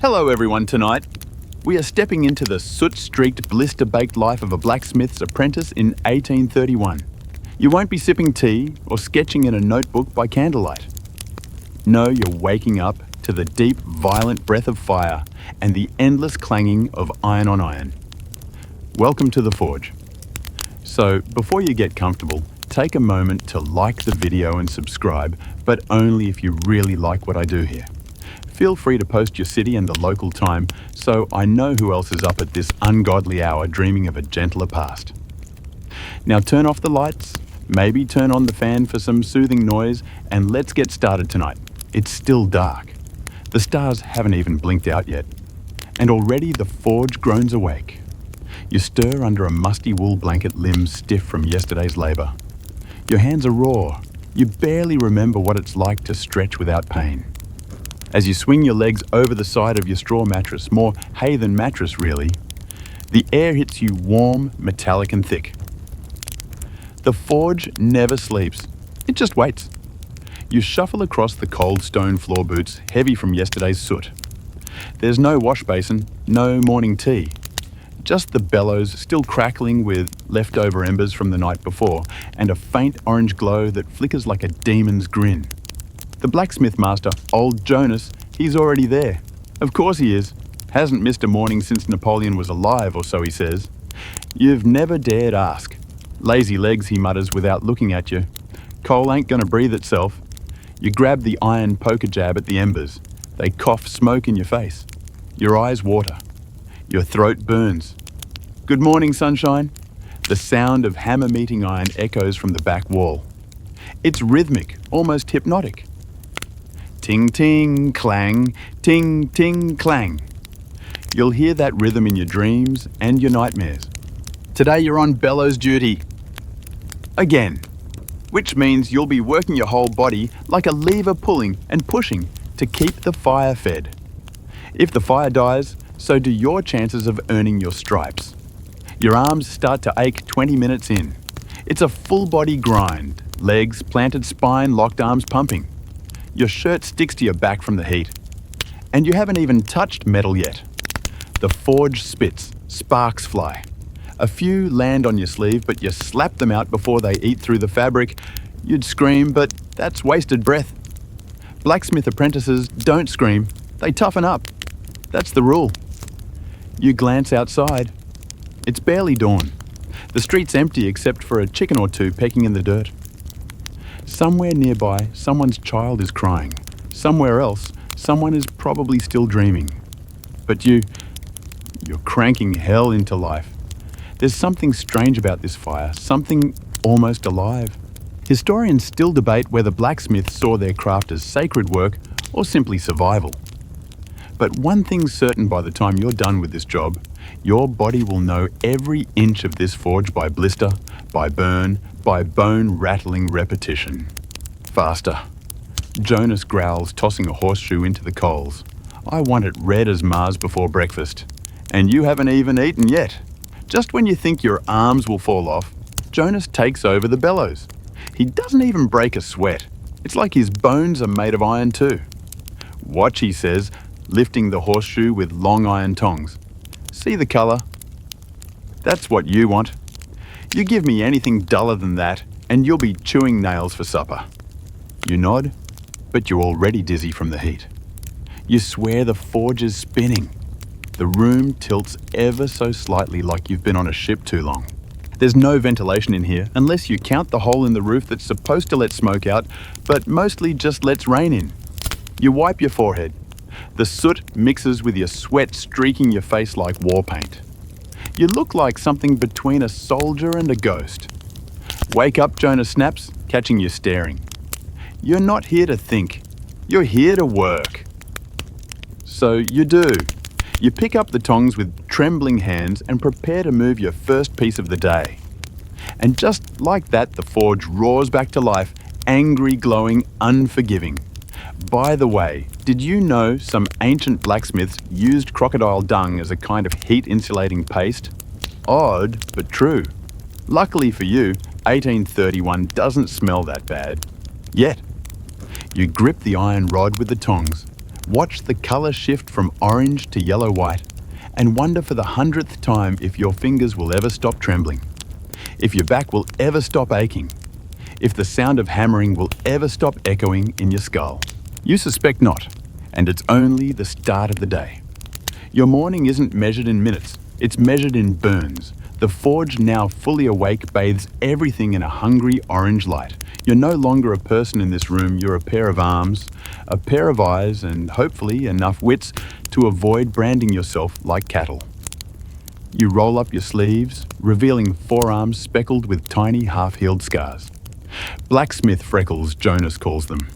Hello everyone. Tonight we are stepping into the soot-streaked, blister-baked life of a blacksmith's apprentice in 1831. You won't be sipping tea or sketching in a notebook by candlelight. No, you're waking up to the deep, violent breath of fire and the endless clanging of iron on iron. Welcome to the forge. So, before you get comfortable, take a moment to like the video and subscribe, but only if you really like what I do here. Feel free to post your city and the local time so I know who else is up at this ungodly hour dreaming of a gentler past. Now turn off the lights, maybe turn on the fan for some soothing noise, and let's get started tonight. It's still dark. The stars haven't even blinked out yet. And already the forge groans awake. You stir under a musty wool blanket, limbs stiff from yesterday's labour. Your hands are raw. You barely remember what it's like to stretch without pain. As you swing your legs over the side of your straw mattress, more hay than mattress really, the air hits you warm, metallic and thick. The forge never sleeps. It just waits. You shuffle across the cold stone floor boots, heavy from yesterday's soot. There's no wash basin, no morning tea. Just the bellows still crackling with leftover embers from the night before, and a faint orange glow that flickers like a demon's grin. The blacksmith master, old Jonas, he's already there. Of course he is. Hasn't missed a morning since Napoleon was alive, or so he says. You've never dared ask. Lazy legs, he mutters without looking at you. Coal ain't gonna breathe itself. You grab the iron poker jab at the embers. They cough smoke in your face. Your eyes water. Your throat burns. Good morning, sunshine. The sound of hammer meeting iron echoes from the back wall. It's rhythmic, almost hypnotic. Ting, ting, clang, ting, ting, clang. You'll hear that rhythm in your dreams and your nightmares. Today you're on bellows duty. Again. Which means you'll be working your whole body like a lever pulling and pushing to keep the fire fed. If the fire dies, so do your chances of earning your stripes. Your arms start to ache 20 minutes in. It's a full body grind. Legs, planted spine, locked arms pumping. Your shirt sticks to your back from the heat. And you haven't even touched metal yet. The forge spits, sparks fly. A few land on your sleeve, but you slap them out before they eat through the fabric. You'd scream, but that's wasted breath. Blacksmith apprentices don't scream, they toughen up. That's the rule. You glance outside. It's barely dawn. The street's empty except for a chicken or two pecking in the dirt. Somewhere nearby, someone's child is crying. Somewhere else, someone is probably still dreaming. But you're cranking hell into life. There's something strange about this fire, something almost alive. Historians still debate whether blacksmiths saw their craft as sacred work or simply survival. But one thing's certain: by the time you're done with this job, your body will know every inch of this forge by blister, by burn, by bone-rattling repetition. Faster. Jonas growls, tossing a horseshoe into the coals. I want it red as Mars before breakfast. And you haven't even eaten yet. Just when you think your arms will fall off, Jonas takes over the bellows. He doesn't even break a sweat. It's like his bones are made of iron too. Watch, he says, lifting the horseshoe with long iron tongs. See the colour? That's what you want. You give me anything duller than that, and you'll be chewing nails for supper. You nod, but you're already dizzy from the heat. You swear the forge is spinning. The room tilts ever so slightly, like you've been on a ship too long. There's no ventilation in here, unless you count the hole in the roof that's supposed to let smoke out, but mostly just lets rain in. You wipe your forehead. The soot mixes with your sweat, streaking your face like war paint. You look like something between a soldier and a ghost. Wake up, Jonas snaps, catching you staring. You're not here to think. You're here to work. So you do. You pick up the tongs with trembling hands and prepare to move your first piece of the day. And just like that, the forge roars back to life, angry, glowing, unforgiving. By the way, did you know some ancient blacksmiths used crocodile dung as a kind of heat-insulating paste? Odd, but true. Luckily for you, 1831 doesn't smell that bad. Yet. You grip the iron rod with the tongs, Watch the colour shift from orange to yellow-white and wonder for the 100th time if your fingers will ever stop trembling, if your back will ever stop aching, if the sound of hammering will ever stop echoing in your skull. You suspect not, and it's only the start of the day. Your morning isn't measured in minutes, it's measured in burns. The forge, now fully awake, bathes everything in a hungry orange light. You're no longer a person in this room, you're a pair of arms, a pair of eyes, and hopefully enough wits to avoid branding yourself like cattle. You roll up your sleeves, revealing forearms speckled with tiny half-healed scars. Blacksmith freckles, Jonas calls them.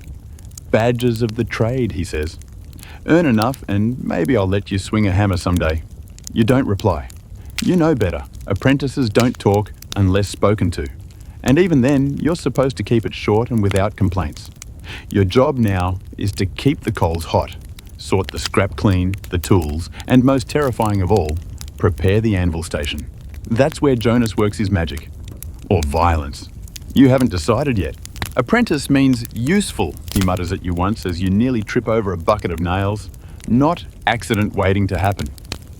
Badges of the trade, he says. Earn enough and maybe I'll let you swing a hammer someday. You don't reply. You know better. Apprentices don't talk unless spoken to. And even then, you're supposed to keep it short and without complaints. Your job now is to keep the coals hot, sort the scrap clean, the tools, and most terrifying of all, prepare the anvil station. That's where Jonas works his magic. Or violence. You haven't decided yet. Apprentice means useful, he mutters at you once as you nearly trip over a bucket of nails. Not accident waiting to happen.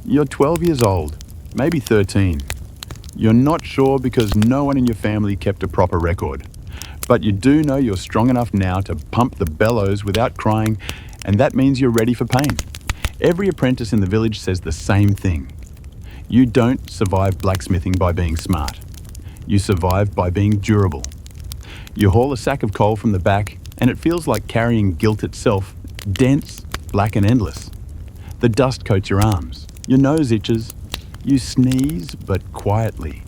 You're 12 years old, maybe 13. You're not sure because no one in your family kept a proper record. But you do know you're strong enough now to pump the bellows without crying, and that means you're ready for pain. Every apprentice in the village says the same thing. You don't survive blacksmithing by being smart. You survive by being durable. You haul a sack of coal from the back, and it feels like carrying guilt itself, dense, black and endless. The dust coats your arms. Your nose itches. You sneeze, but quietly.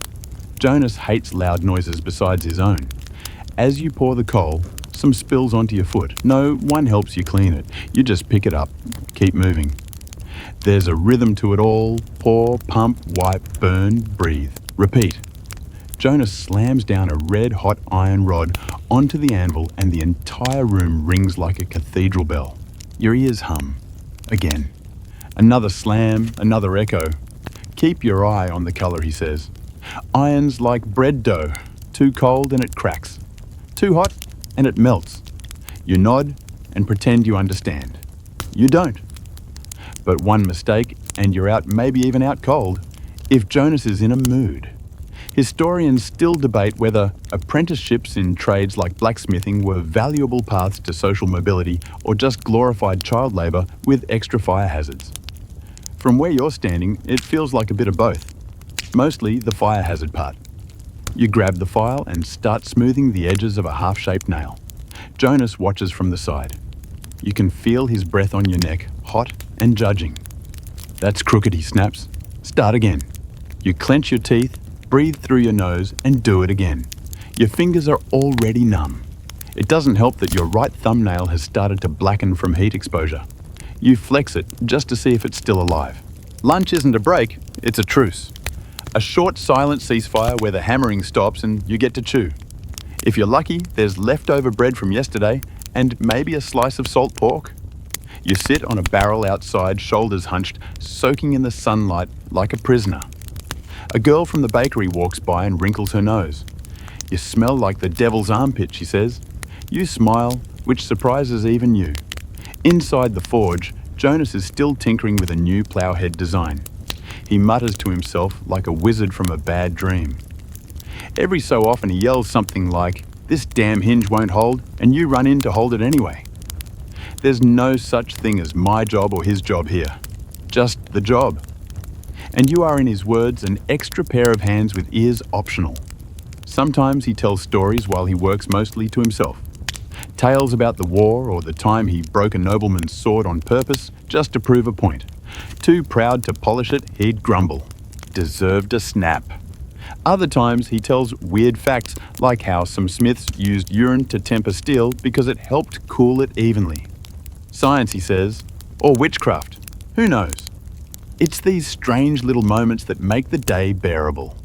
Jonas hates loud noises besides his own. As you pour the coal, some spills onto your foot. No one helps you clean it. You just pick it up. Keep moving. There's a rhythm to it all. Pour, pump, wipe, burn, breathe. Repeat. Jonas slams down a red-hot iron rod onto the anvil and the entire room rings like a cathedral bell. Your ears hum. Again. Another slam, another echo. Keep your eye on the colour, he says. Iron's like bread dough. Too cold and it cracks. Too hot and it melts. You nod and pretend you understand. You don't. But one mistake and you're out, maybe even out cold, if Jonas is in a mood. Historians still debate whether apprenticeships in trades like blacksmithing were valuable paths to social mobility or just glorified child labour with extra fire hazards. From where you're standing, it feels like a bit of both. Mostly the fire hazard part. You grab the file and start smoothing the edges of a half-shaped nail. Jonas watches from the side. You can feel his breath on your neck, hot and judging. That's crooked, he snaps. Start again. You clench your teeth, breathe through your nose and do it again. Your fingers are already numb. It doesn't help that your right thumbnail has started to blacken from heat exposure. You flex it just to see if it's still alive. Lunch isn't a break, it's a truce. A short silent ceasefire where the hammering stops and you get to chew. If you're lucky, there's leftover bread from yesterday and maybe a slice of salt pork. You sit on a barrel outside, shoulders hunched, soaking in the sunlight like a prisoner. A girl from the bakery walks by and wrinkles her nose. You smell like the devil's armpit, she says. You smile, which surprises even you. Inside the forge, Jonas is still tinkering with a new ploughhead design. He mutters to himself like a wizard from a bad dream. Every so often he yells something like, "This damn hinge won't hold," and you run in to hold it anyway. There's no such thing as my job or his job here. Just the job. And you are, in his words, an extra pair of hands with ears optional. Sometimes he tells stories while he works mostly to himself. Tales about the war or the time he broke a nobleman's sword on purpose just to prove a point. Too proud to polish it, he'd grumble. Deserved a snap. Other times he tells weird facts like how some smiths used urine to temper steel because it helped cool it evenly. Science, he says, or witchcraft. Who knows? It's these strange little moments that make the day bearable.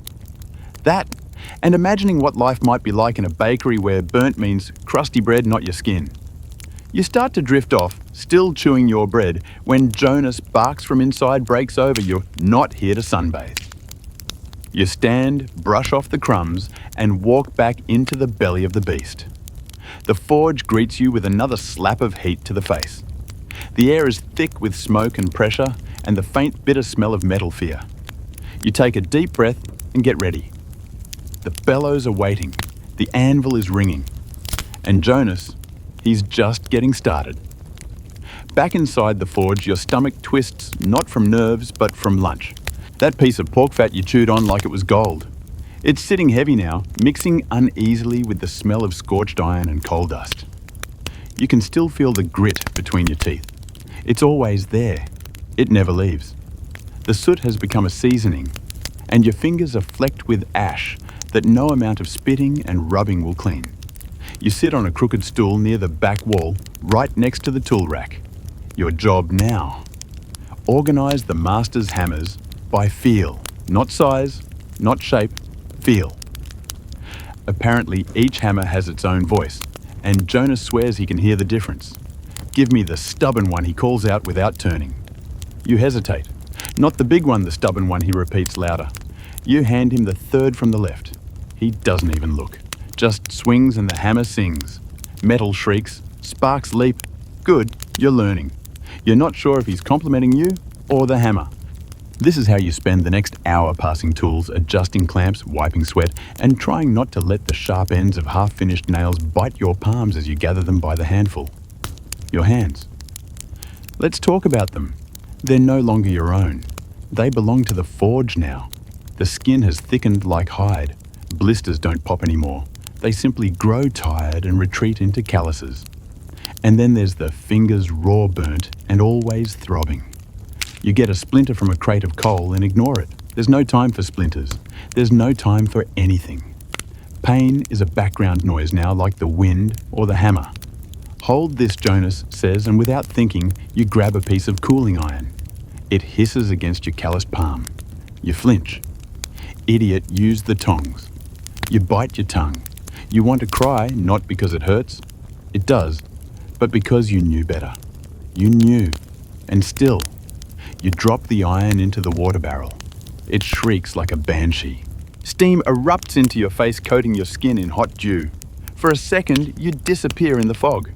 That, and imagining what life might be like in a bakery where burnt means crusty bread, not your skin. You start to drift off, still chewing your bread, when Jonas barks from inside, breaks over, "You're not here to sunbathe." You stand, brush off the crumbs, and walk back into the belly of the beast. The forge greets you with another slap of heat to the face. The air is thick with smoke and pressure and the faint bitter smell of metal fear. You take a deep breath and get ready. The bellows are waiting, the anvil is ringing, and Jonas, he's just getting started. Back inside the forge, your stomach twists not from nerves but from lunch. That piece of pork fat you chewed on like it was gold. It's sitting heavy now, mixing uneasily with the smell of scorched iron and coal dust. You can still feel the grit between your teeth. It's always there. It never leaves. The soot has become a seasoning, and your fingers are flecked with ash that no amount of spitting and rubbing will clean. You sit on a crooked stool near the back wall, right next to the tool rack. Your job now: organise the master's hammers by feel, not size, not shape, feel. Apparently, each hammer has its own voice, and Jonas swears he can hear the difference. Give me the stubborn one, he calls out without turning. You hesitate. Not the big one, the stubborn one, he repeats louder. You hand him the third from the left. He doesn't even look. Just swings and the hammer sings. Metal shrieks, sparks leap. Good, you're learning. You're not sure if he's complimenting you or the hammer. This is how you spend the next hour passing tools, adjusting clamps, wiping sweat, and trying not to let the sharp ends of half-finished nails bite your palms as you gather them by the handful. Your hands. Let's talk about them. They're no longer your own. They belong to the forge now. The skin has thickened like hide. Blisters don't pop anymore. They simply grow tired and retreat into calluses. And then there's the fingers raw burnt and always throbbing. You get a splinter from a crate of coal and ignore it. There's no time for splinters. There's no time for anything. Pain is a background noise now, like the wind or the hammer. Hold this, Jonas says, and without thinking, you grab a piece of cooling iron. It hisses against your calloused palm. You flinch. Idiot, use the tongs. You bite your tongue. You want to cry, not because it hurts. It does, but because you knew better. You knew, and still. You drop the iron into the water barrel. It shrieks like a banshee. Steam erupts into your face, coating your skin in hot dew. For a second, you disappear in the fog.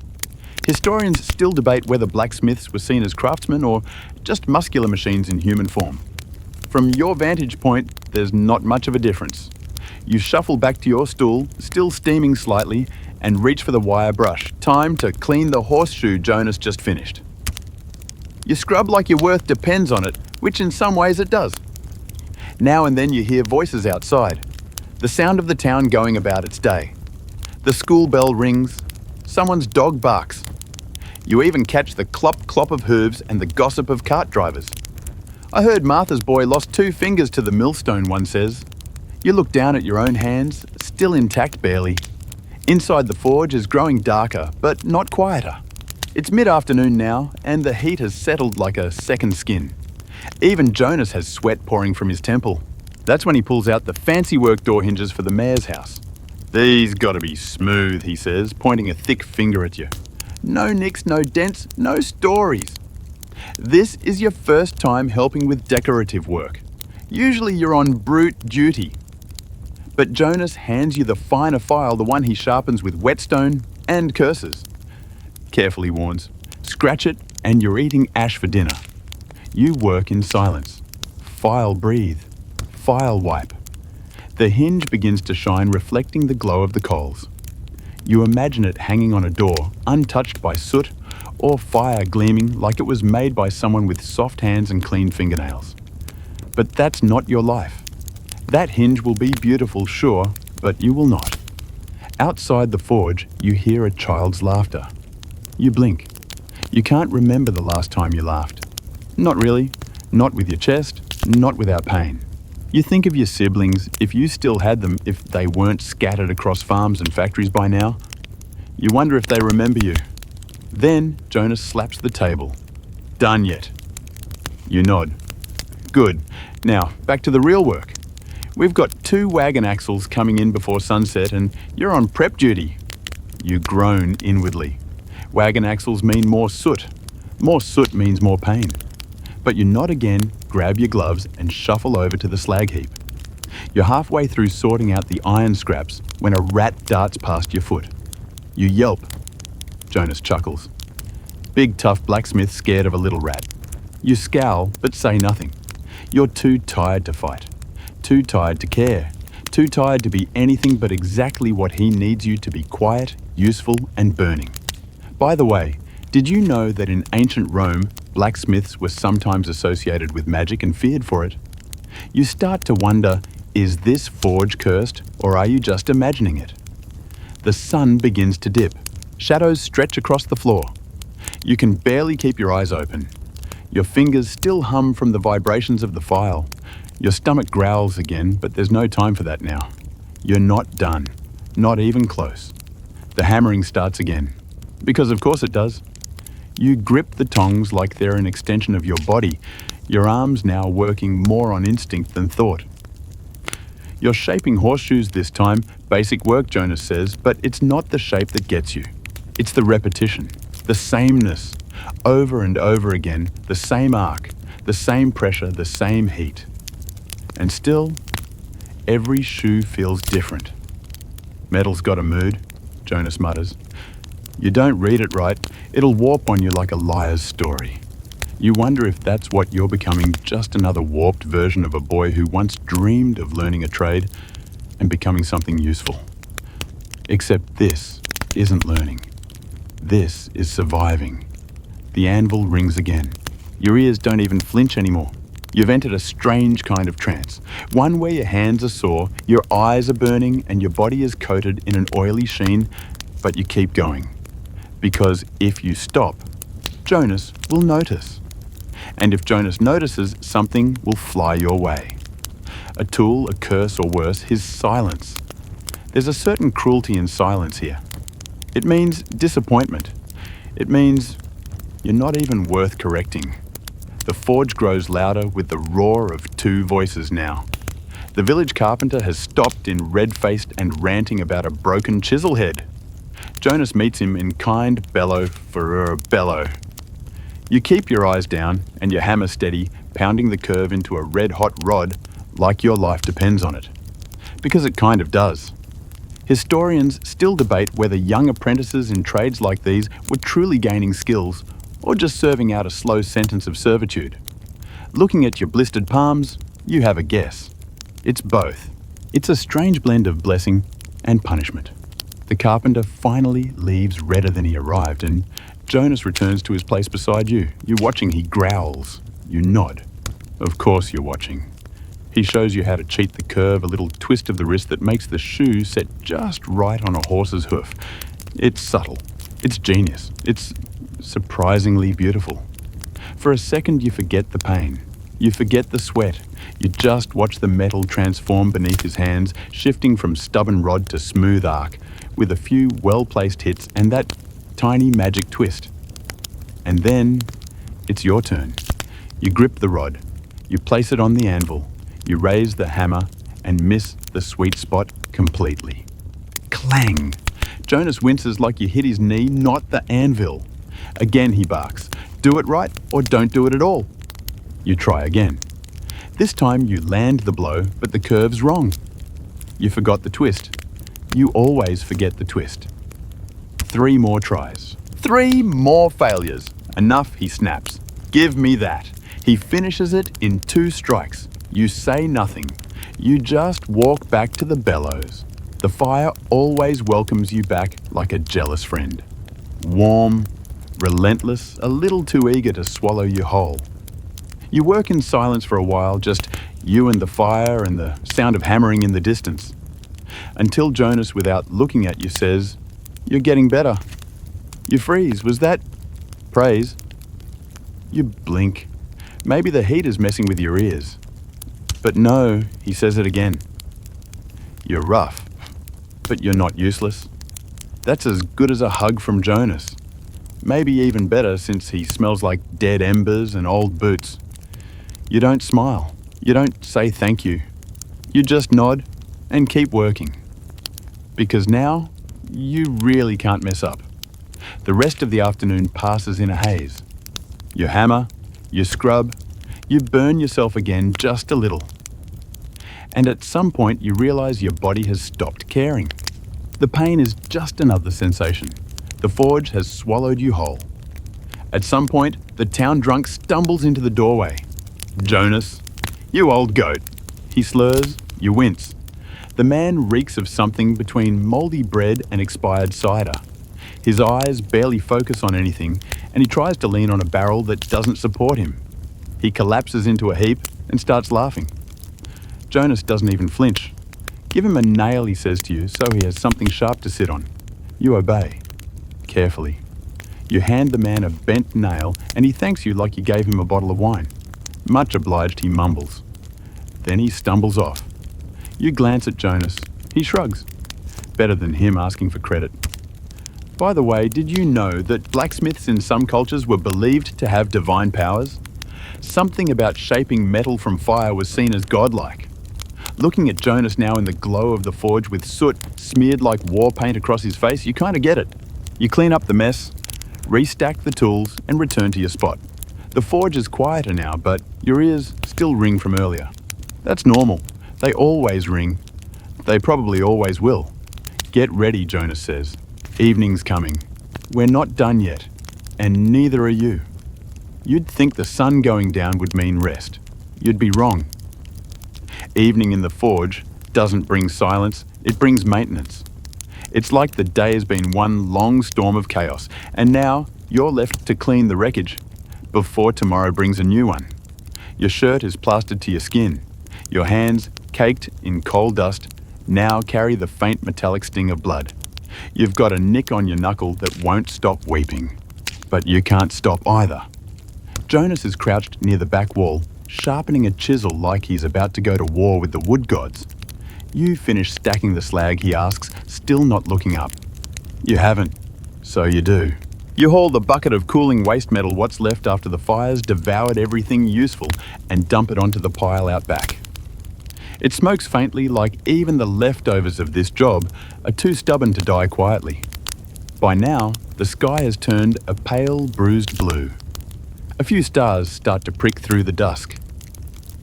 Historians still debate whether blacksmiths were seen as craftsmen or just muscular machines in human form. From your vantage point, there's not much of a difference. You shuffle back to your stool, still steaming slightly, and reach for the wire brush. Time to clean the horseshoe Jonas just finished. You scrub like your worth depends on it, which in some ways it does. Now and then you hear voices outside, the sound of the town going about its day. The school bell rings, someone's dog barks. You even catch the clop-clop of hooves and the gossip of cart drivers. I heard Martha's boy lost 2 fingers to the millstone, one says. You look down at your own hands, still intact barely. Inside the forge is growing darker, but not quieter. It's mid-afternoon now, and the heat has settled like a second skin. Even Jonas has sweat pouring from his temple. That's when he pulls out the fancy work door hinges for the mayor's house. These gotta be smooth, he says, pointing a thick finger at you. No nicks, no dents, no stories. This is your first time helping with decorative work. Usually you're on brute duty. But Jonas hands you the finer file, the one he sharpens with whetstone and curses. Carefully warns, scratch it and you're eating ash for dinner. You work in silence. File breathe. File wipe. The hinge begins to shine, reflecting the glow of the coals. You imagine it hanging on a door, untouched by soot or fire, gleaming like it was made by someone with soft hands and clean fingernails. But that's not your life. That hinge will be beautiful, sure, but you will not. Outside the forge, you hear a child's laughter. You blink. You can't remember the last time you laughed. Not really. Not with your chest, not without pain. You think of your siblings, if you still had them, if they weren't scattered across farms and factories by now. You wonder if they remember you. Then Jonas slaps the table. Done yet? You nod. Good. Now, back to the real work. We've got 2 wagon axles coming in before sunset and you're on prep duty. You groan inwardly. Wagon axles mean more soot. More soot means more pain. But you nod again, grab your gloves and shuffle over to the slag heap. You're halfway through sorting out the iron scraps when a rat darts past your foot. You yelp. Jonas chuckles. Big tough blacksmith scared of a little rat. You scowl but say nothing. You're too tired to fight, too tired to care, too tired to be anything but exactly what he needs you to be: quiet, useful, and burning. By the way, did you know that in ancient Rome, blacksmiths were sometimes associated with magic and feared for it? You start to wonder, is this forge cursed, or are you just imagining it? The sun begins to dip. Shadows stretch across the floor. You can barely keep your eyes open. Your fingers still hum from the vibrations of the file. Your stomach growls again, but there's no time for that now. You're not done. Not even close. The hammering starts again. Because of course it does. You grip the tongs like they're an extension of your body, your arms now working more on instinct than thought. You're shaping horseshoes this time, basic work, Jonas says, but it's not the shape that gets you. It's the repetition, the sameness, over and over again, the same arc, the same pressure, the same heat. And still, every shoe feels different. Metal's got a mood, Jonas mutters. You don't read it right, it'll warp on you like a liar's story. You wonder if that's what you're becoming, just another warped version of a boy who once dreamed of learning a trade and becoming something useful. Except this isn't learning. This is surviving. The anvil rings again. Your ears don't even flinch anymore. You've entered a strange kind of trance, one where your hands are sore, your eyes are burning, and your body is coated in an oily sheen, but you keep going. Because if you stop, Jonas will notice. And if Jonas notices, something will fly your way. A tool, a curse, or worse, his silence. There's a certain cruelty in silence here. It means disappointment. It means you're not even worth correcting. The forge grows louder with the roar of two voices now. The village carpenter has stopped in red-faced and ranting about a broken chisel head. Jonas meets him in kind bellow for bellow. You keep your eyes down and your hammer steady, pounding the curve into a red-hot rod like your life depends on it. Because it kind of does. Historians still debate whether young apprentices in trades like these were truly gaining skills or just serving out a slow sentence of servitude. Looking at your blistered palms, you have a guess. It's both. It's a strange blend of blessing and punishment. The carpenter finally leaves redder than he arrived, and Jonas returns to his place beside you. You're watching, he growls. You nod. Of course you're watching. He shows you how to cheat the curve, a little twist of the wrist that makes the shoe set just right on a horse's hoof. It's subtle. It's genius. It's surprisingly beautiful. For a second you forget the pain. You forget the sweat. You just watch the metal transform beneath his hands, shifting from stubborn rod to smooth arc, with a few well-placed hits and that tiny magic twist. And then it's your turn. You grip the rod. You place it on the anvil. You raise the hammer and miss the sweet spot completely. Clang! Jonas winces like you hit his knee, not the anvil. Again he barks. Do it right or don't do it at all. You try again. This time you land the blow, but the curve's wrong. You forgot the twist. You always forget the twist. 3 more tries. 3 more failures. Enough, he snaps. Give me that. He finishes it in 2 strikes. You say nothing. You just walk back to the bellows. The fire always welcomes you back like a jealous friend. Warm, relentless, a little too eager to swallow you whole. You work in silence for a while, just you and the fire and the sound of hammering in the distance. Until Jonas, without looking at you, says, "You're getting better." You freeze. Was that praise? You blink. Maybe the heat is messing with your ears. But no, he says it again. You're rough, but you're not useless. That's as good as a hug from Jonas. Maybe even better since he smells like dead embers and old boots. You don't smile. You don't say thank you. You just nod and keep working. Because now, you really can't mess up. The rest of the afternoon passes in a haze. You hammer, you scrub, you burn yourself again just a little. And at some point you realize your body has stopped caring. The pain is just another sensation. The forge has swallowed you whole. At some point, the town drunk stumbles into the doorway. "Jonas, you old goat." He slurs, you wince. The man reeks of something between mouldy bread and expired cider. His eyes barely focus on anything, and he tries to lean on a barrel that doesn't support him. He collapses into a heap and starts laughing. Jonas doesn't even flinch. "Give him a nail," he says to you, so he has something sharp to sit on. You obey. Carefully. You hand the man a bent nail, and he thanks you like you gave him a bottle of wine. "Much obliged," he mumbles. Then he stumbles off. You glance at Jonas. He shrugs. Better than him asking for credit. By the way, did you know that blacksmiths in some cultures were believed to have divine powers? Something about shaping metal from fire was seen as godlike. Looking at Jonas now in the glow of the forge with soot smeared like war paint across his face, you kind of get it. You clean up the mess, restack the tools, and return to your spot. The forge is quieter now, but your ears still ring from earlier. That's normal. They always ring. They probably always will. "Get ready," Jonas says. "Evening's coming. We're not done yet, and neither are you." You'd think the sun going down would mean rest. You'd be wrong. Evening in the forge doesn't bring silence, it brings maintenance. It's like the day has been one long storm of chaos, and now you're left to clean the wreckage before tomorrow brings a new one. Your shirt is plastered to your skin. Your hands, caked in coal dust, now carry the faint metallic sting of blood. You've got a nick on your knuckle that won't stop weeping. But you can't stop either. Jonas is crouched near the back wall, sharpening a chisel like he's about to go to war with the wood gods. "You finished stacking the slag?" he asks, still not looking up. You haven't, so you do. You haul the bucket of cooling waste metal, what's left after the fires devoured everything useful, and dump it onto the pile out back. It smokes faintly, like even the leftovers of this job are too stubborn to die quietly. By now, the sky has turned a pale, bruised blue. A few stars start to prick through the dusk.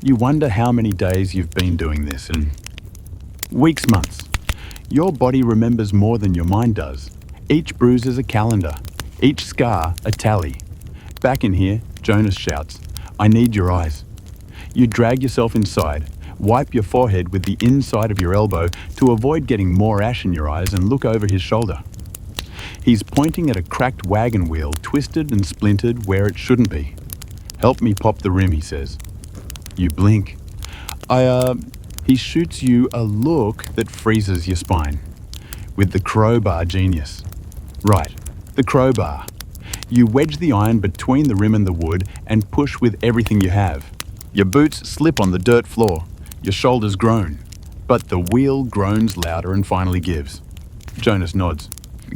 You wonder how many days you've been doing this, and weeks, months. Your body remembers more than your mind does. Each bruise is a calendar, each scar a tally. Back in here, Jonas shouts, "I need your eyes." You drag yourself inside, wipe your forehead with the inside of your elbow to avoid getting more ash in your eyes, and look over his shoulder. He's pointing at a cracked wagon wheel, twisted and splintered where it shouldn't be. "Help me pop the rim," he says. You blink. He shoots you a look that freezes your spine. With the crowbar genius. Right, the crowbar. You wedge the iron between the rim and the wood and push with everything you have. Your boots slip on the dirt floor. Your shoulders groan. But the wheel groans louder and finally gives. Jonas nods.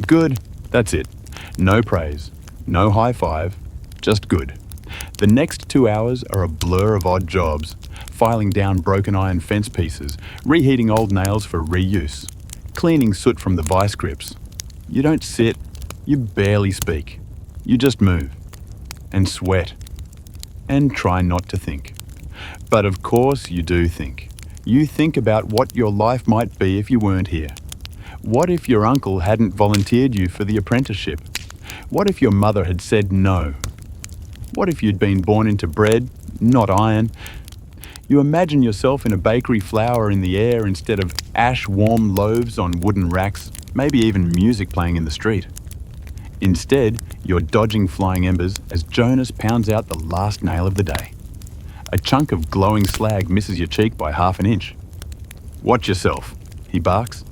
Good, that's it. No praise, no high five, just good. The next 2 hours are a blur of odd jobs. Filing down broken iron fence pieces, reheating old nails for reuse, cleaning soot from the vice grips. You don't sit, you barely speak. You just move. And sweat. And try not to think. But of course you do think. You think about what your life might be if you weren't here. What if your uncle hadn't volunteered you for the apprenticeship? What if your mother had said no? What if you'd been born into bread, not iron? You imagine yourself in a bakery flour in the air instead of ash-warm loaves on wooden racks, maybe even music playing in the street. Instead, you're dodging flying embers as Jonas pounds out the last nail of the day. A chunk of glowing slag misses your cheek by half an inch. "Watch yourself," he barks.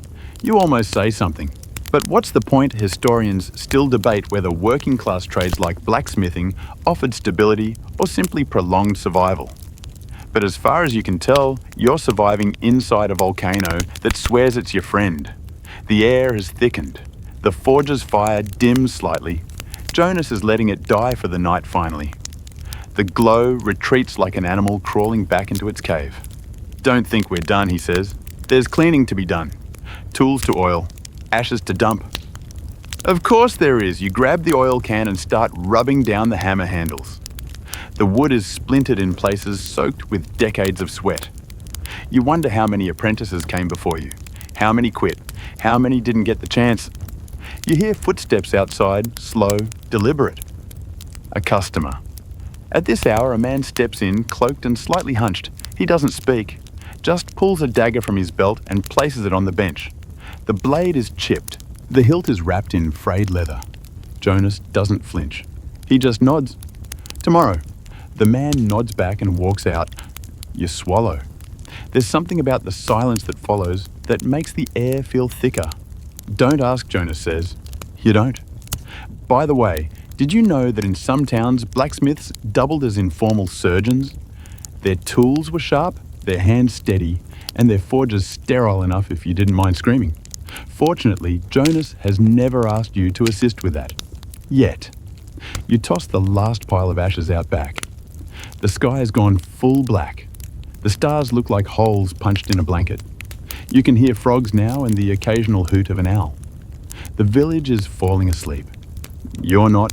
You almost say something. But what's the point? Historians still debate whether working-class trades like blacksmithing offered stability or simply prolonged survival. But as far as you can tell, you're surviving inside a volcano that swears it's your friend. The air has thickened. The forge's fire dims slightly. Jonas is letting it die for the night finally. The glow retreats like an animal crawling back into its cave. "Don't think we're done," he says. "There's cleaning to be done. Tools to oil. Ashes to dump." Of course there is. You grab the oil can and start rubbing down the hammer handles. The wood is splintered in places, soaked with decades of sweat. You wonder how many apprentices came before you. How many quit? How many didn't get the chance? You hear footsteps outside, slow, deliberate. A customer. At this hour, a man steps in, cloaked and slightly hunched. He doesn't speak, just pulls a dagger from his belt and places it on the bench. The blade is chipped. The hilt is wrapped in frayed leather. Jonas doesn't flinch. He just nods. Tomorrow. The man nods back and walks out. You swallow. There's something about the silence that follows that makes the air feel thicker. Don't ask, Jonas says. You don't. By the way, did you know that in some towns, blacksmiths doubled as informal surgeons? Their tools were sharp, their hands steady, and their forges sterile enough if you didn't mind screaming. Fortunately, Jonas has never asked you to assist with that. Yet. You toss the last pile of ashes out back. The sky has gone full black. The stars look like holes punched in a blanket. You can hear frogs now and the occasional hoot of an owl. The village is falling asleep. You're not.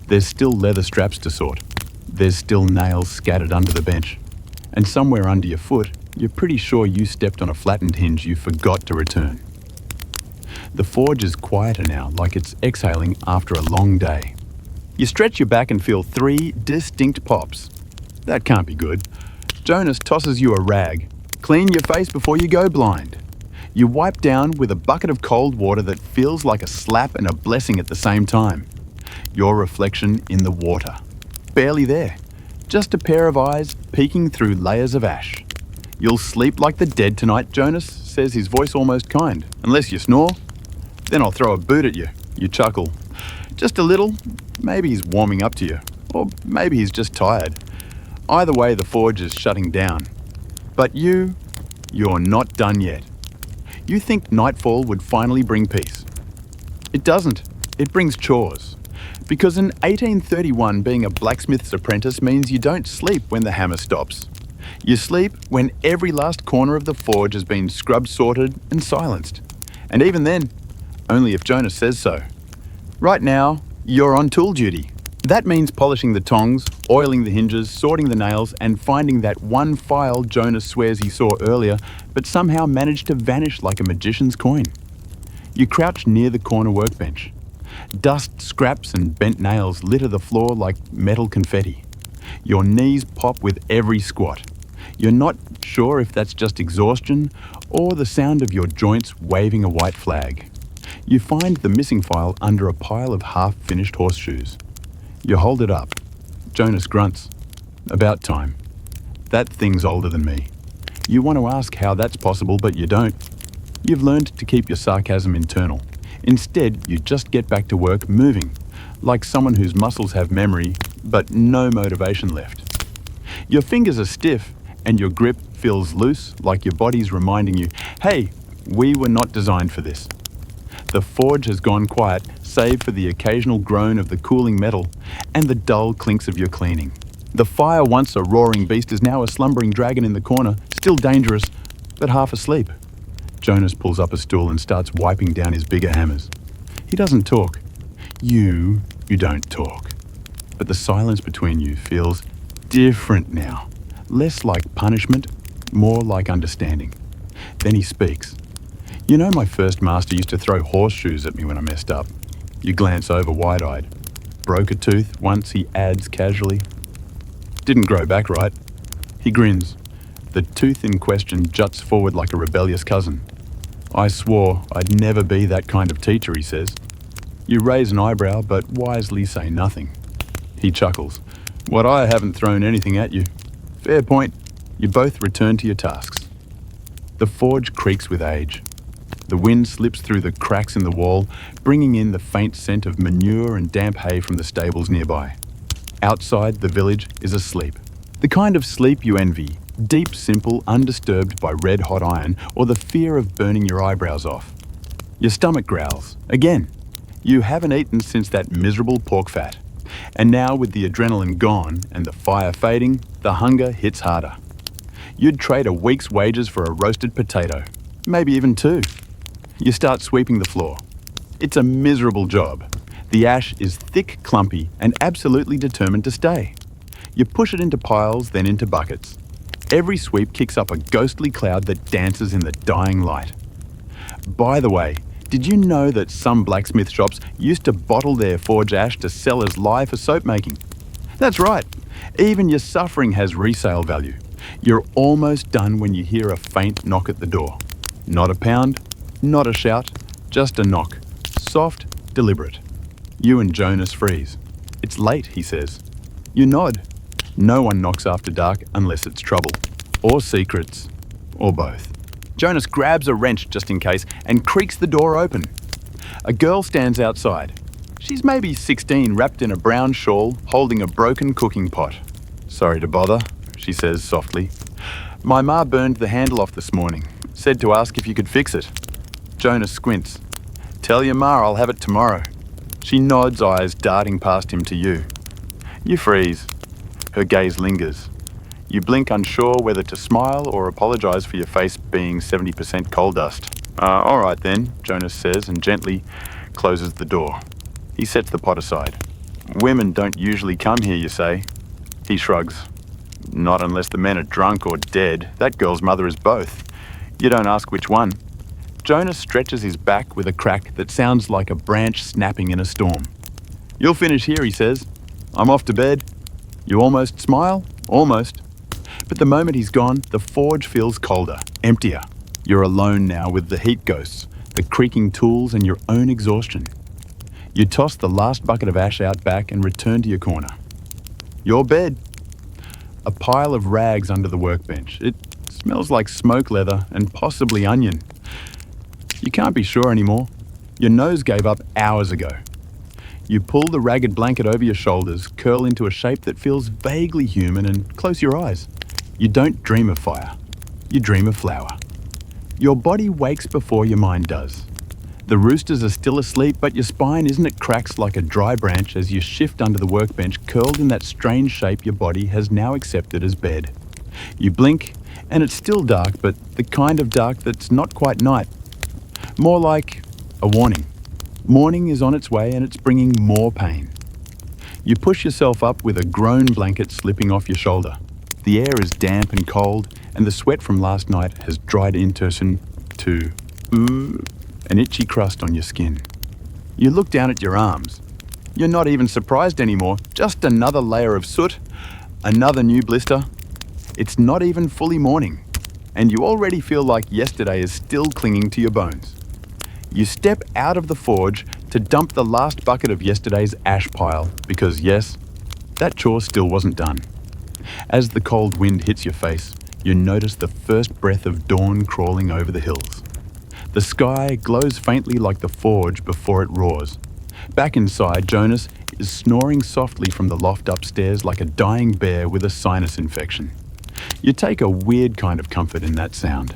There's still leather straps to sort. There's still nails scattered under the bench. And somewhere under your foot, you're pretty sure you stepped on a flattened hinge you forgot to return. The forge is quieter now, like it's exhaling after a long day. You stretch your back and feel 3 distinct pops. That can't be good. Jonas tosses you a rag. Clean your face before you go blind. You wipe down with a bucket of cold water that feels like a slap and a blessing at the same time. Your reflection in the water. Barely there. Just a pair of eyes peeking through layers of ash. You'll sleep like the dead tonight, Jonas, says his voice almost kind. Unless you snore. Then I'll throw a boot at you. You chuckle. Just a little. Maybe he's warming up to you. Or maybe he's just tired. Either way, the forge is shutting down. But you're not done yet. You think nightfall would finally bring peace. It doesn't. It brings chores. Because in 1831, being a blacksmith's apprentice means you don't sleep when the hammer stops. You sleep when every last corner of the forge has been scrubbed, sorted, and silenced. And even then, only if Jonas says so. Right now, you're on tool duty. That means polishing the tongs, oiling the hinges, sorting the nails, and finding that one file Jonas swears he saw earlier, but somehow managed to vanish like a magician's coin. You crouch near the corner workbench. Dust, scraps, and bent nails litter the floor like metal confetti. Your knees pop with every squat. You're not sure if that's just exhaustion or the sound of your joints waving a white flag. You find the missing file under a pile of half-finished horseshoes. You hold it up. Jonas grunts. About time. That thing's older than me. You want to ask how that's possible, but you don't. You've learned to keep your sarcasm internal. Instead, you just get back to work moving, like someone whose muscles have memory, but no motivation left. Your fingers are stiff, and your grip feels loose, like your body's reminding you, hey, we were not designed for this. The forge has gone quiet, save for the occasional groan of the cooling metal and the dull clinks of your cleaning. The fire, once a roaring beast, is now a slumbering dragon in the corner, still dangerous, but half asleep. Jonas pulls up a stool and starts wiping down his bigger hammers. He doesn't talk. You don't talk. But the silence between you feels different now. Less like punishment, more like understanding. Then he speaks. You know, my first master used to throw horseshoes at me when I messed up. You glance over wide-eyed. Broke a tooth once, he adds casually. Didn't grow back right. He grins. The tooth in question juts forward like a rebellious cousin. I swore I'd never be that kind of teacher, he says. You raise an eyebrow, but wisely say nothing. He chuckles. What, I haven't thrown anything at you. Fair point. You both return to your tasks. The forge creaks with age. The wind slips through the cracks in the wall, bringing in the faint scent of manure and damp hay from the stables nearby. Outside, the village is asleep. The kind of sleep you envy, deep, simple, undisturbed by red-hot iron or the fear of burning your eyebrows off. Your stomach growls. Again. You haven't eaten since that miserable pork fat. And now, with the adrenaline gone and the fire fading, the hunger hits harder. You'd trade a week's wages for a roasted potato. Maybe even 2. You start sweeping the floor. It's a miserable job. The ash is thick, clumpy, and absolutely determined to stay. You push it into piles, then into buckets. Every sweep kicks up a ghostly cloud that dances in the dying light. By the way, did you know that some blacksmith shops used to bottle their forge ash to sell as lye for soap making? That's right. Even your suffering has resale value. You're almost done when you hear a faint knock at the door. Not a pound, not a shout, just a knock. Soft, deliberate. You and Jonas freeze. It's late, he says. You nod. No one knocks after dark unless it's trouble. Or secrets. Or both. Jonas grabs a wrench just in case and creaks the door open. A girl stands outside. She's maybe 16, wrapped in a brown shawl, holding a broken cooking pot. Sorry to bother, she says softly. My ma burned the handle off this morning. Said to ask if you could fix it. Jonas squints. Tell your ma I'll have it tomorrow. She nods, eyes darting past him to you. You freeze. Her gaze lingers. You blink, unsure whether to smile or apologise for your face being 70% coal dust. All right then, Jonas says and gently closes the door. He sets the pot aside. Women don't usually come here, you say. He shrugs. Not unless the men are drunk or dead. That girl's mother is both. You don't ask which one. Jonas stretches his back with a crack that sounds like a branch snapping in a storm. You'll finish here, he says. I'm off to bed. You almost smile? Almost. But the moment he's gone, the forge feels colder, emptier. You're alone now with the heat ghosts, the creaking tools and your own exhaustion. You toss the last bucket of ash out back and return to your corner. Your bed. A pile of rags under the workbench. It smells like smoke leather and possibly onion. You can't be sure anymore. Your nose gave up hours ago. You pull the ragged blanket over your shoulders, curl into a shape that feels vaguely human and close your eyes. You don't dream of fire. You dream of flour. Your body wakes before your mind does. The roosters are still asleep, but your spine isn't at cracks like a dry branch as you shift under the workbench, curled in that strange shape your body has now accepted as bed. You blink, and it's still dark, but the kind of dark that's not quite night. More like a warning. Morning is on its way and it's bringing more pain. You push yourself up with a groan blanket slipping off your shoulder. The air is damp and cold, and the sweat from last night has dried into an itchy crust on your skin. You look down at your arms. You're not even surprised anymore, just another layer of soot, another new blister. It's not even fully morning, and you already feel like yesterday is still clinging to your bones. You step out of the forge to dump the last bucket of yesterday's ash pile, because yes, that chore still wasn't done. As the cold wind hits your face, you notice the first breath of dawn crawling over the hills. The sky glows faintly like the forge before it roars. Back inside, Jonas is snoring softly from the loft upstairs like a dying bear with a sinus infection. You take a weird kind of comfort in that sound.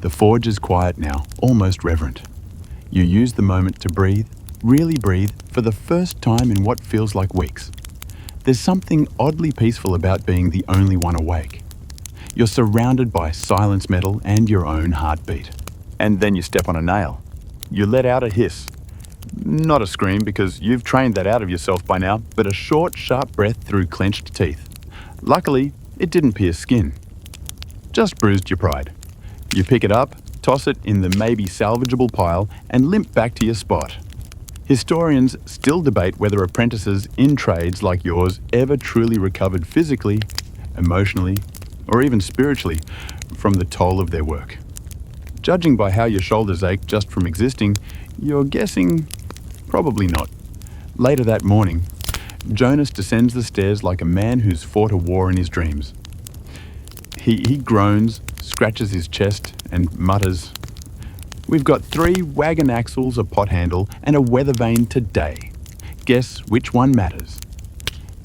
The forge is quiet now, almost reverent. You use the moment to breathe, really breathe, for the first time in what feels like weeks. There's something oddly peaceful about being the only one awake. You're surrounded by silence metal and your own heartbeat. And then you step on a nail. You let out a hiss. Not a scream because you've trained that out of yourself by now, but a short, sharp breath through clenched teeth. Luckily, it didn't pierce skin. Just bruised your pride. You pick it up, toss it in the maybe salvageable pile, and limp back to your spot. Historians still debate whether apprentices in trades like yours ever truly recovered physically, emotionally, or even spiritually from the toll of their work. Judging by how your shoulders ache just from existing, you're guessing probably not. Later that morning, Jonas descends the stairs like a man who's fought a war in his dreams. He groans, scratches his chest, and mutters, "We've got 3 wagon axles, a pot handle, and a weather vane today. Guess which one matters?"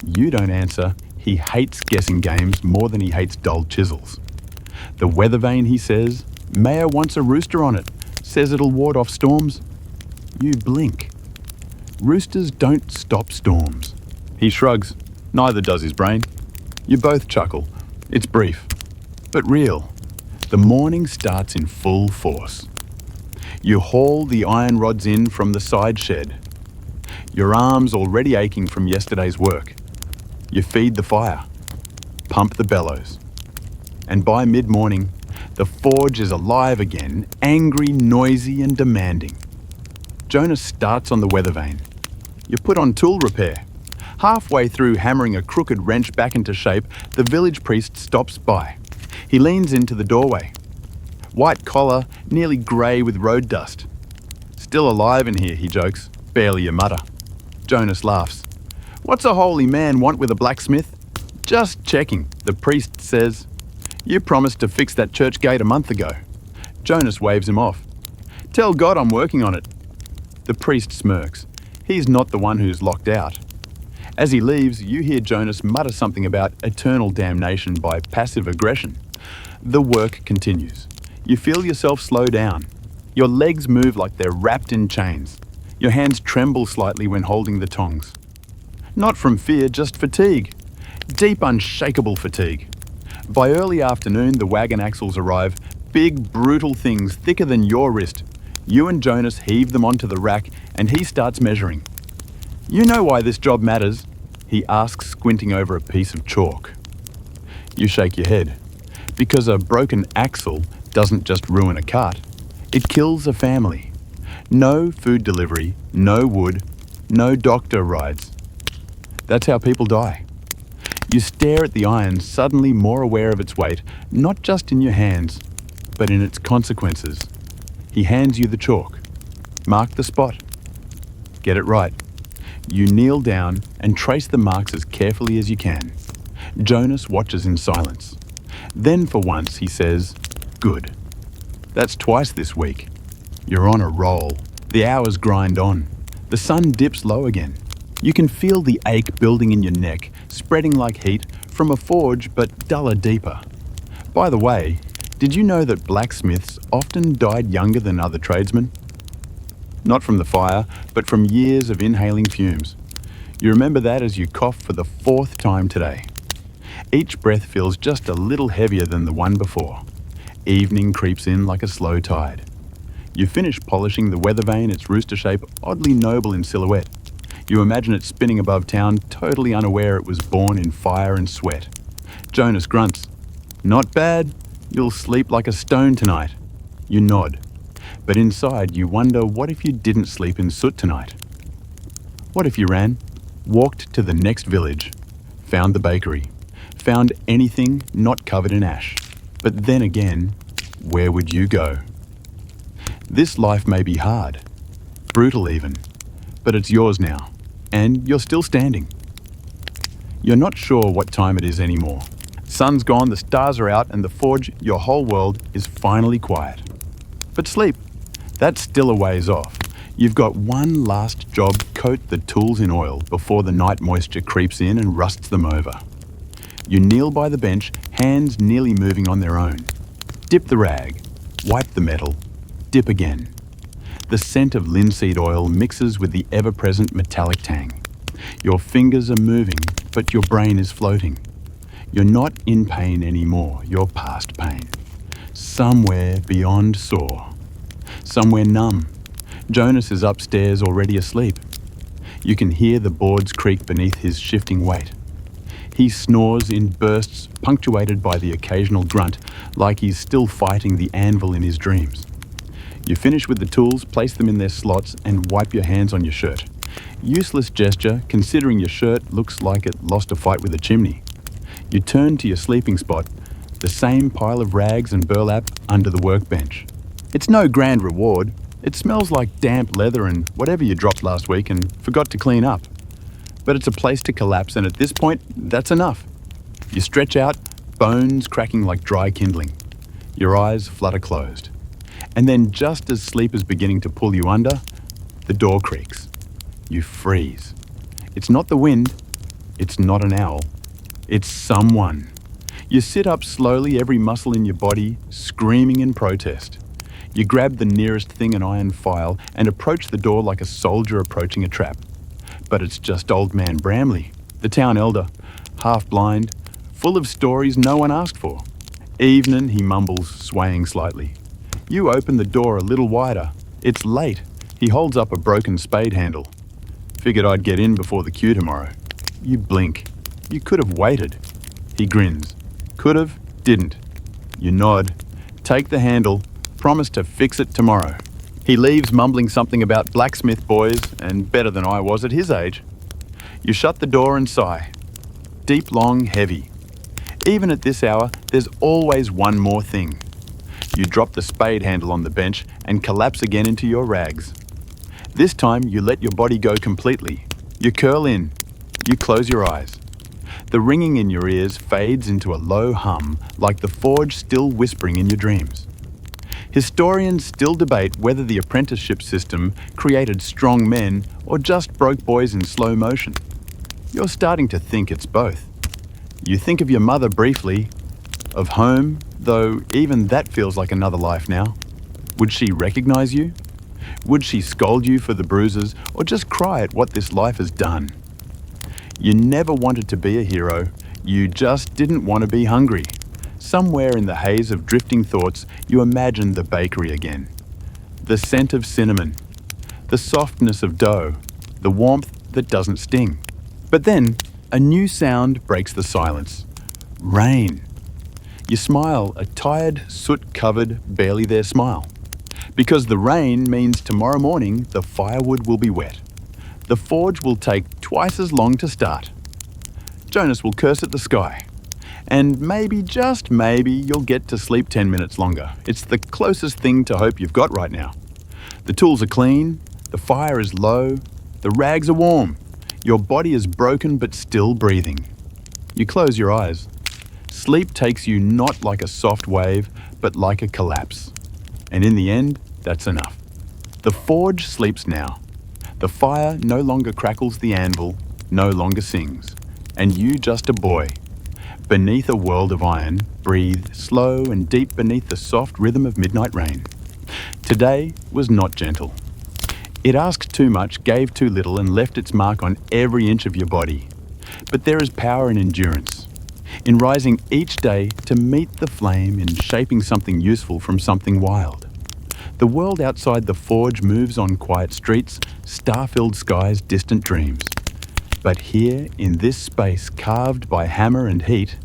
You don't answer. He hates guessing games more than he hates dull chisels. The weather vane, he says. Mayor wants a rooster on it. Says it'll ward off storms. You blink. Roosters don't stop storms. He shrugs. Neither does his brain. You both chuckle. It's brief, but real. The morning starts in full force. You haul the iron rods in from the side shed. Your arms already aching from yesterday's work. You feed the fire. Pump the bellows. And by mid-morning, the forge is alive again, angry, noisy, and demanding. Jonas starts on the weather vane. You put on tool repair. Halfway through hammering a crooked wrench back into shape, the village priest stops by. He leans into the doorway. White collar, nearly grey with road dust. "Still alive in here," he jokes, barely a mutter. Jonas laughs. "What's a holy man want with a blacksmith?" "Just checking," the priest says. "You promised to fix that church gate a month ago." Jonas waves him off. "Tell God I'm working on it." The priest smirks. He's not the one who's locked out. As he leaves, you hear Jonas mutter something about eternal damnation by passive aggression. The work continues. You feel yourself slow down. Your legs move like they're wrapped in chains. Your hands tremble slightly when holding the tongs. Not from fear, just fatigue. Deep, unshakable fatigue. By early afternoon, the wagon axles arrive, big, brutal things thicker than your wrist. You and Jonas heave them onto the rack, and he starts measuring. "You know why this job matters?" he asks, squinting over a piece of chalk. You shake your head. Because a broken axle doesn't just ruin a cart, it kills a family. No food delivery, no wood, no doctor rides. That's how people die. You stare at the iron, suddenly more aware of its weight, not just in your hands, but in its consequences. He hands you the chalk. Mark the spot. Get it right. You kneel down and trace the marks as carefully as you can. Jonas watches in silence. Then for once he says, "Good." That's twice this week. You're on a roll. The hours grind on. The sun dips low again. You can feel the ache building in your neck, spreading like heat from a forge but duller deeper. By the way, did you know that blacksmiths often died younger than other tradesmen? Not from the fire, but from years of inhaling fumes. You remember that as you cough for the 4th time today. Each breath feels just a little heavier than the one before. Evening creeps in like a slow tide. You finish polishing the weather vane, its rooster shape oddly noble in silhouette. You imagine it spinning above town, totally unaware it was born in fire and sweat. Jonas grunts. "Not bad. You'll sleep like a stone tonight." You nod. But inside you wonder, what if you didn't sleep in soot tonight? What if you ran, walked to the next village, found the bakery, found anything not covered in ash? But then again, where would you go? This life may be hard, brutal even, but it's yours now, and you're still standing. You're not sure what time it is anymore. Sun's gone, the stars are out, and the forge, your whole world, is finally quiet. But sleep, that's still a ways off. You've got one last job: coat the tools in oil before the night moisture creeps in and rusts them over. You kneel by the bench, hands nearly moving on their own. Dip the rag, wipe the metal, dip again. The scent of linseed oil mixes with the ever-present metallic tang. Your fingers are moving, but your brain is floating. You're not in pain anymore, you're past pain. Somewhere beyond sore. Somewhere numb. Jonas is upstairs already asleep. You can hear the boards creak beneath his shifting weight. He snores in bursts punctuated by the occasional grunt, like he's still fighting the anvil in his dreams. You finish with the tools, place them in their slots, and wipe your hands on your shirt. Useless gesture, considering your shirt looks like it lost a fight with a chimney. You turn to your sleeping spot, the same pile of rags and burlap under the workbench. It's no grand reward. It smells like damp leather and whatever you dropped last week and forgot to clean up. But it's a place to collapse, and at this point, that's enough. You stretch out, bones cracking like dry kindling. Your eyes flutter closed. And then just as sleep is beginning to pull you under, the door creaks. You freeze. It's not the wind. It's not an owl. It's someone. You sit up slowly, every muscle in your body screaming in protest. You grab the nearest thing, an iron file, and approach the door like a soldier approaching a trap. But it's just old man Bramley, the town elder, half blind, full of stories no one asked for. "Evening," he mumbles, swaying slightly. You open the door a little wider. It's late. He holds up a broken spade handle. "Figured I'd get in before the queue tomorrow." You blink. You could have waited. He grins. "Could have, didn't." You nod. Take the handle. Promise to fix it tomorrow. He leaves mumbling something about blacksmith boys, and better than I was at his age. You shut the door and sigh. Deep, long, heavy. Even at this hour, there's always one more thing. You drop the spade handle on the bench and collapse again into your rags. This time, you let your body go completely. You curl in. You close your eyes. The ringing in your ears fades into a low hum, like the forge still whispering in your dreams. Historians still debate whether the apprenticeship system created strong men or just broke boys in slow motion. You're starting to think it's both. You think of your mother briefly, of home, though even that feels like another life now. Would she recognize you? Would she scold you for the bruises or just cry at what this life has done? You never wanted to be a hero, you just didn't want to be hungry. Somewhere in the haze of drifting thoughts, you imagined the bakery again. The scent of cinnamon, the softness of dough, the warmth that doesn't sting. But then, a new sound breaks the silence. Rain. You smile, a tired, soot-covered, barely there smile. Because the rain means tomorrow morning the firewood will be wet. The forge will take twice as long to start. Jonas will curse at the sky. And maybe, just maybe, you'll get to sleep 10 minutes longer. It's the closest thing to hope you've got right now. The tools are clean, the fire is low, the rags are warm. Your body is broken but still breathing. You close your eyes. Sleep takes you not like a soft wave, but like a collapse. And in the end, that's enough. The forge sleeps now. The fire no longer crackles the anvil, no longer sings. And you just a boy. Beneath a world of iron, breathe slow and deep beneath the soft rhythm of midnight rain. Today was not gentle. It asked too much, gave too little, and left its mark on every inch of your body. But there is power in endurance, in rising each day to meet the flame, in shaping something useful from something wild. The world outside the forge moves on quiet streets, star-filled skies, distant dreams. But here, in this space carved by hammer and heat,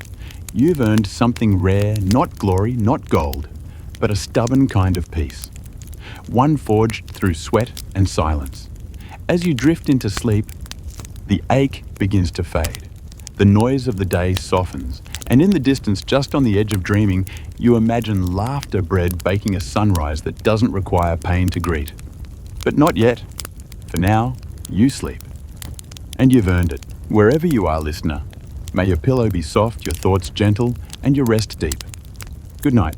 you've earned something rare, not glory, not gold, but a stubborn kind of peace. One forged through sweat and silence. As you drift into sleep, the ache begins to fade. The noise of the day softens, and in the distance, just on the edge of dreaming, you imagine laughter bread baking a sunrise that doesn't require pain to greet. But not yet. For now, you sleep. And you've earned it. Wherever you are, listener, may your pillow be soft, your thoughts gentle, and your rest deep. Good night.